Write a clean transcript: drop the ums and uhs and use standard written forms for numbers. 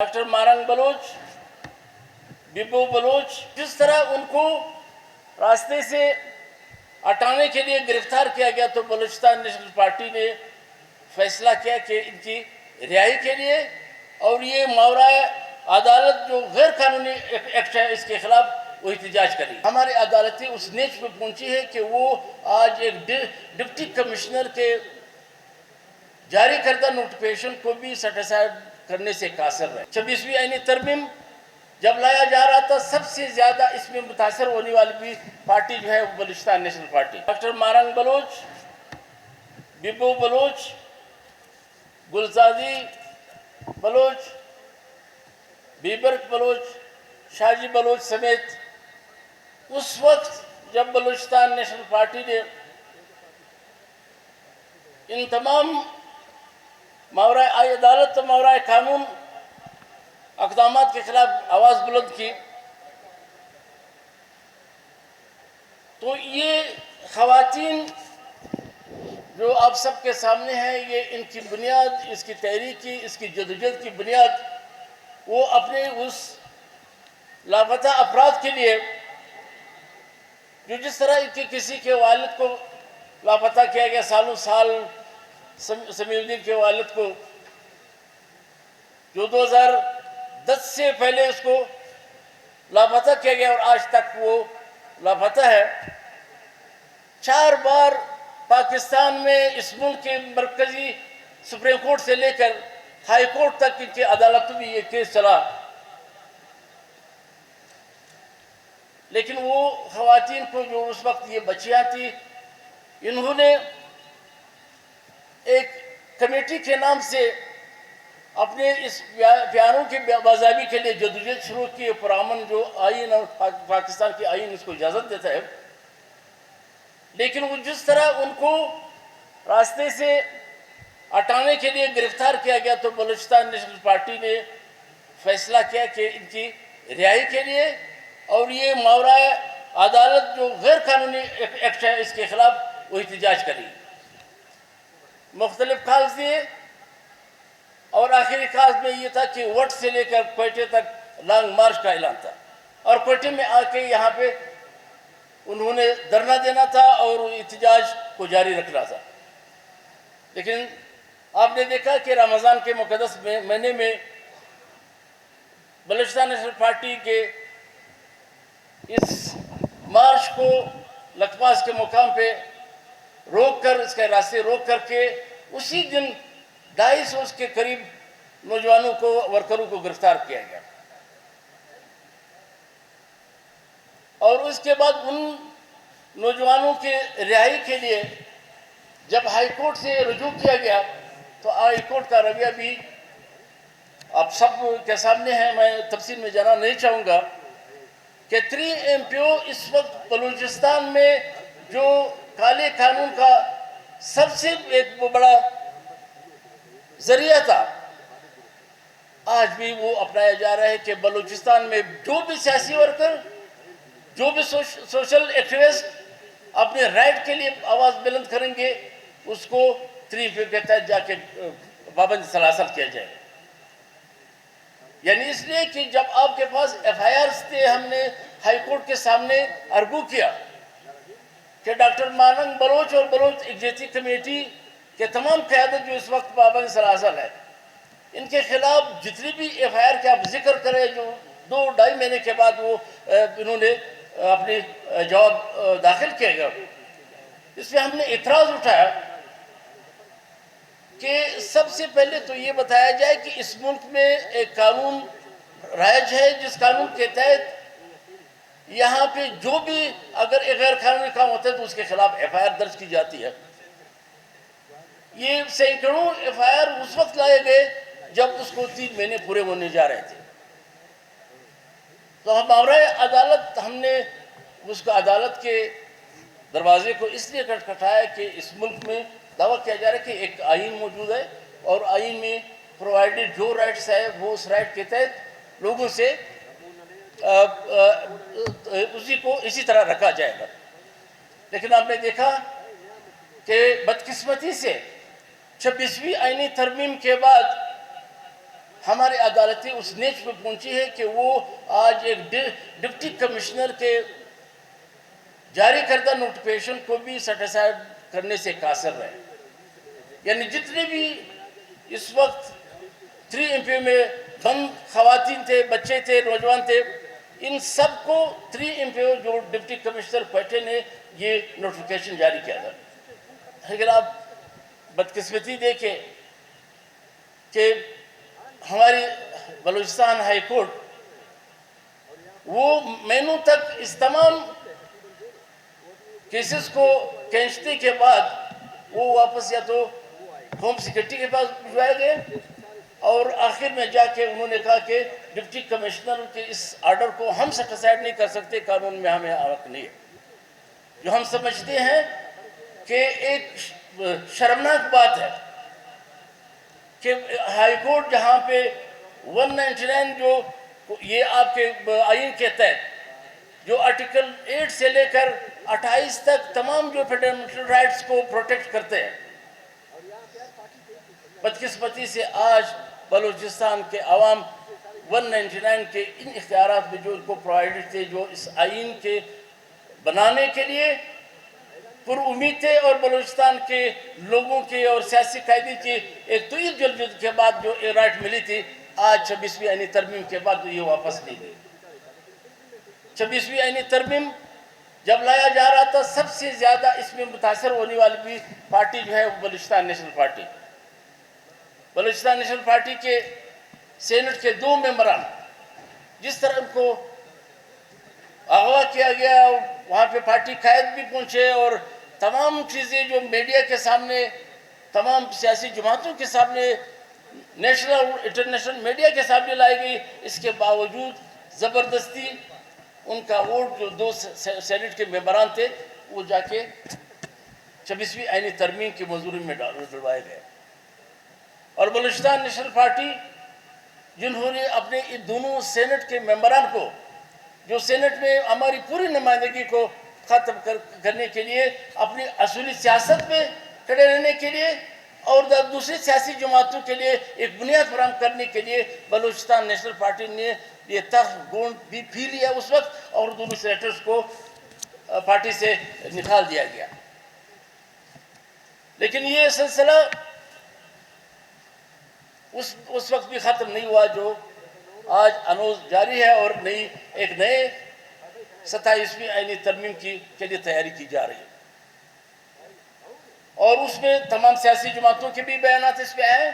Doctor Mahrang Baloch, Beebow Baloch, جس طرح ان کو راستے سے ہٹانے کے لیے گرفتار کیا گیا تو بلوچستان نیشنل پارٹی نے فیصلہ کیا کہ ان کی رہائی کے لیے اور یہ ماورا عدالت جو غیر قانونی ایکٹ ہے اس کے خلاف وہ احتجاج کریں۔ ہماری عدالتیں اس نیچ پہ پہنچی ہے کہ وہ آج ایک ڈپٹی کمشنر کے جاری کردہ نوٹیفیکیشن کو بھی سیٹیسفائی کرنے سے قاصر رہے۔ 26ویں آئینی ترمیم جب لایا جا رہا تھا سب سے زیادہ اس میں متاثر ہونے والی بھی پارٹی جو ہے وہ Balochistan National Party. Doctor Mahrang Baloch, Beebow Baloch, Gulzadi Baloch, Bebarg Baloch, Shahji Baloch سمیت اس وقت جب بلوچستان نیشنل پارٹی نے ان تمام ماورا عدالت و ماورا قانون اقدامات کے خلاف آواز بلند کی تو یہ خواتین جو آپ سب کے سامنے ہیں یہ ان کی بنیاد، اس کی تحریک کی، اس کی جدوجہد کی بنیاد وہ اپنے اس لاپتہ افراد کے لیے جو جس طرح کسی کے والد کو لاپتہ کیا گیا سالوں سال، سمیع الدین کے والد کو جو 2010 سے پہلے اس کو لاپتہ کیا گیا اور آج تک وہ لاپتہ ہے۔ 4 بار پاکستان میں اس ملک کے مرکزی سپریم کورٹ سے لے کر ہائی کورٹ تک ان کی عدالتوں میں یہ کیس چلا، لیکن وہ خواتین کو جو اس وقت یہ بچیاں تھیں انہوں نے ایک کمیٹی کے نام سے اپنے اس پیاروں کے بازیابی کے لیے جدوجہد شروع کی۔ پرامن جو آئین اور پاکستان کی آئین اس کو اجازت دیتا ہے، لیکن وہ جس طرح ان کو راستے سے ہٹانے کے لیے گرفتار کیا گیا تو بلوچستان نیشنل پارٹی نے فیصلہ کیا کہ ان کی رہائی کے لیے اور یہ ماورا عدالت جو غیر قانونی ایکٹ ہے اس کے خلاف وہ احتجاج کریں۔ مختلف کاز دیے اور آخری کاز میں یہ تھا کہ وٹ سے لے کر کوئٹے تک لانگ مارچ کا اعلان تھا اور کوئٹے میں آ کے یہاں پہ انہوں نے دھرنا دینا تھا اور احتجاج کو جاری رکھنا تھا۔ لیکن آپ نے دیکھا کہ رمضان کے مقدس مہینے میں بلوچستان نیشنل پارٹی کے اس مارچ کو لکپاس کے مقام پہ روک کر، اس کے راستے روک کر کے اسی دن 250 کے قریب نوجوانوں کو، ورکروں کو گرفتار کیا گیا اور اس کے بعد ان نوجوانوں کے رہائی کے لیے جب ہائی کورٹ سے رجوع کیا گیا تو ہائی کورٹ کا رویہ بھی آپ سب کے سامنے ہے، میں تفصیل میں جانا نہیں چاہوں گا کہ 3 MPO اس وقت بلوچستان میں جو کالے قانون کا سب سے ایک بڑا ذریعہ تھا آج بھی وہ اپنایا جا رہا ہے کہ بلوچستان میں جو بھی سیاسی ورکر، جو بھی سوشل ایکٹیوسٹ اپنے رائٹ کے لیے آواز بلند کریں گے اس کو 3 MPO کے تحت جا کے پابند سلاسل کیا جائے۔ یعنی اس لیے کہ جب آپ کے پاس FIRs تھے، ہم نے ہائی کورٹ کے سامنے ارگو کیا کہ ڈاکٹر مارنگ بلوچ اور بلوچ ایگزیکٹو کمیٹی کے تمام قیادت جو اس وقت پابند سلاسل ہے ان کے خلاف جتنی بھی FIR کے آپ ذکر کریں جو 2-2.5 مہینے کے بعد وہ انہوں نے اپنی جواب داخل کیا گیا، اس پہ ہم نے اعتراض اٹھایا کہ سب سے پہلے تو یہ بتایا جائے کہ اس ملک میں ایک قانون رائج ہے جس قانون کے تحت یہاں پہ جو بھی اگر ایک غیر قانونی کام ہوتا ہے تو اس کے خلاف FIR درج کی جاتی ہے۔ یہ سینکڑوں FIR اس وقت لائے گئے جب اس کو 3 مہینے پورے ہونے جا رہے تھے، تو ماورا عدالت ہم نے اس کو عدالت کے دروازے کو اس لیے کھٹکھٹایا کہ اس ملک میں دعویٰ کیا جا رہا ہے کہ ایک آئین موجود ہے اور آئین میں پرووائڈڈ جو رائٹس ہے وہ اس رائٹ کے تحت لوگوں سے اسی طرح رکھا جائے گا۔ لیکن آپ نے دیکھا کہ بدقسمتی سے 26ویں آئینی ترمیم کے بعد ہماری عدالتیں اس نیچ پہ پہنچی ہے کہ وہ آج ایک ڈپٹی کمشنر کے جاری کردہ نوٹیفیکیشن کو بھی سیٹیسفائی کرنے سے قاصر رہے. یعنی جتنے بھی اس وقت 3 MP میں بند خواتین تھے، بچے تھے، نوجوان تھے، ان سب کو 3 MP جو ڈپٹی کمشنر کوئٹہ نے یہ نوٹیفیکیشن جاری کیا تھا. اگر آپ بدقسمتی دیکھیں کہ ہماری بلوچستان ہائی کورٹ وہ مینو تک اس تمام کیسز کو کھینچنے کے بعد وہ واپس یا تو ہوم سیکرٹری کے پاس بھجوائے گئے اور آخر میں جا کے انہوں نے کہا کہ ڈپٹی کمشنر کے اس آرڈر کو ہم سیٹیسفائی نہیں کر سکتے، قانون میں ہمیں حق نہیں ہے. جو ہم سمجھتے ہیں کہ ایک شرمناک بات ہے کہ ہائی کورٹ جہاں پہ 199 جو یہ آپ کے آئین کے تحت جو آرٹیکل 8 سے لے کر 28 تک تمام جو فنڈامنٹل رائٹس کو پروٹیکٹ کرتے ہیں، بدقسمتی سے آج بلوچستان کے عوام 199 کے ان اختیارات میں جو ان کو پرووائڈڈ تھے، جو اس آئین کے بنانے کے لیے پر امید تھے، اور بلوچستان کے لوگوں کے اور سیاسی قائدین کی ایک طویل جدوجہد کے بعد جو رائٹ ملی تھی، آج 26ویں آئینی ترمیم کے بعد یہ واپس نہیں گئی. 26ویں آئینی ترمیم جب لایا جا رہا تھا، سب سے زیادہ اس میں متاثر ہونے والی بھی پارٹی جو ہے وہ Balochistan National party. Balochistan National party کے سینٹ کے 2 ممبران جس طرح ان کو اغوا کیا گیا، وہاں پہ پارٹی قائد بھی پہنچے اور تمام چیزیں جو میڈیا کے سامنے، تمام سیاسی جماعتوں کے سامنے، نیشنل اور انٹرنیشنل میڈیا کے سامنے لائی گئی، اس کے باوجود زبردستی ان کا ووٹ جو 2 سینٹ کے ممبران تھے وہ جا کے 26ویں آئینی ترمیم کی منظوری میں ڈلوائے گئے. اور بلوچستان نیشنل پارٹی جنہوں نے اپنے ان دونوں سینٹ کے ممبران کو، جو سینٹ میں ہماری پوری نمائندگی کو ختم کرنے کے لیے، اپنی اصولی سیاست میں کھڑے رہنے کے لیے اور دوسری سیاسی جماعتوں کے لیے ایک بنیاد فراہم کرنے کے لیے بلوچستان نیشنل پارٹی نے یہ تخت گونڈ بھی پی لیا اس وقت، اور دونوں سینیٹرز کو پارٹی سے نکال دیا گیا. لیکن یہ سلسلہ اس وقت بھی ختم نہیں ہوا جو آج انوز جاری ہے، اور ایک نئے 27ویں آئینی ترمیم کے لیے تیاری کی جا رہی ہے. اور اس میں تمام سیاسی جماعتوں کے بھی بیانات اس پہ آئے.